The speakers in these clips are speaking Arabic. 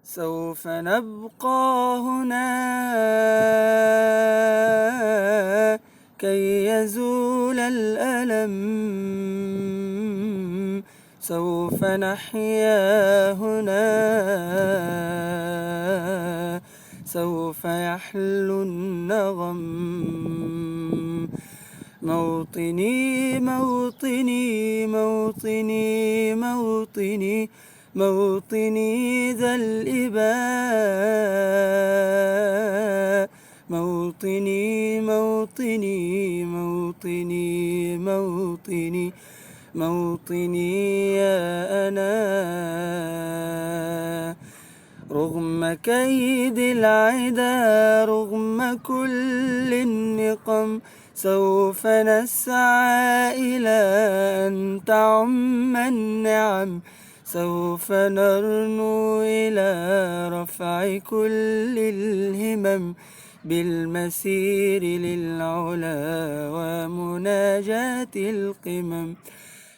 سوف نبقى هنا كي يزول الألم، سوف نحيا هنا، سوف يحلو النغم. موطني موطني موطني موطني موطني ذا الإباء، موطني موطني موطني موطني موطني يا أنا. رغم كيد العدا، رغم كل النقم، سوف نسعى إلى أن تعم النعم، سوف نرنو إلى رفع كل الهمم، بالمسير للعلا ومناجاة القمم.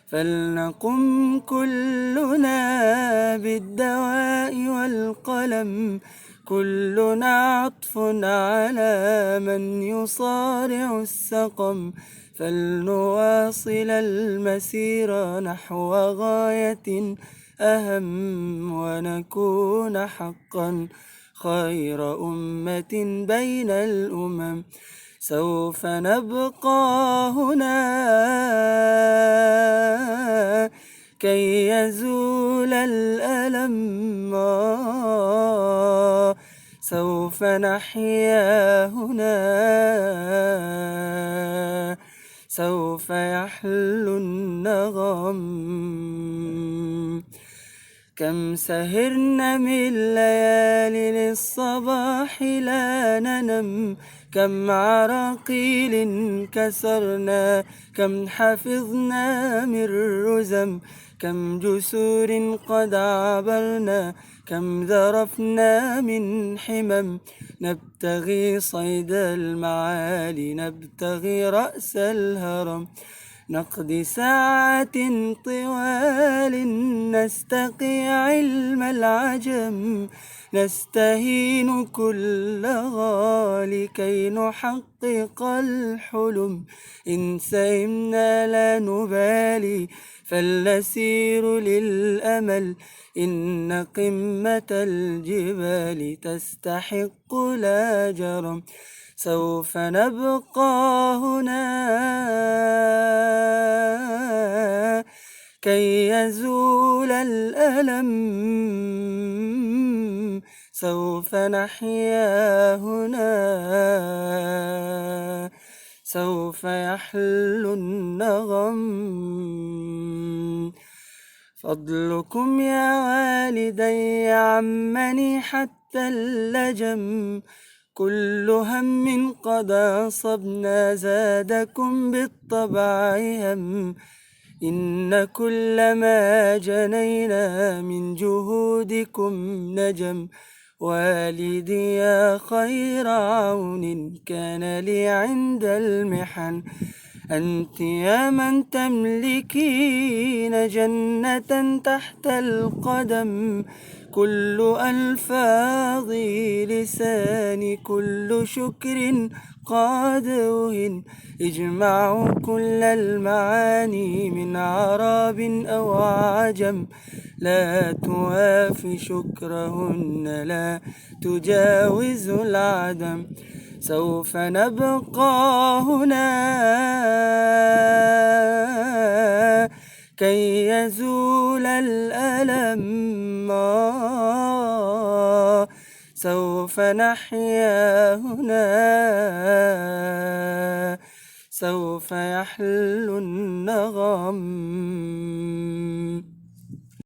فلنقم كلنا بالدواء والقلم، كلنا عطف على من يصارع السقم. فلنواصل المسير نحو غاية أهم، ونكون حقا خير أمة بين الأمم. سوف نبقى هنا كي يزول الألم، سوف نحيا هنا، سوف يحلو النغم. كم سهرنا من ليالي للصباح لا ننم، كم عراقيل كسرنا، كم حفظنا من رزم، كم جسور قد عبرنا، كم ذرفنا من حمم. نبتغي صيد المعالي، نبتغي رأس الهرم، نقضي ساعات طوال نستقي علم العجم، نستهين كل غالي كي نحقق الحلم. إن سئمنا لا نبالي فلنسير للأمل، إن قمة الجبال تستحق لا جرم. سوف نبقى هنا كي يزول الألم، سوف نحيا هنا، سوف يحلو النغم. فضلكم يا والدي عمني حتى اللجم، كل هم قد أصبنا زادكم بالطبع هم، إن كل ما جنينا من جهودكم نجم. والدي يا خير عون كان لي عند المحن، أنت يا من تملكين جنة تحت القدم. كل ألفاظ لساني كل شكر قد أوهن، اجمعوا كل المعاني من عرب أو عجم، لا توافي شكرهن لا تجاوز العدم. سوف نبقى هنا كي يزول الألم، سوف نحيا هنا، سوف يحلو النغم.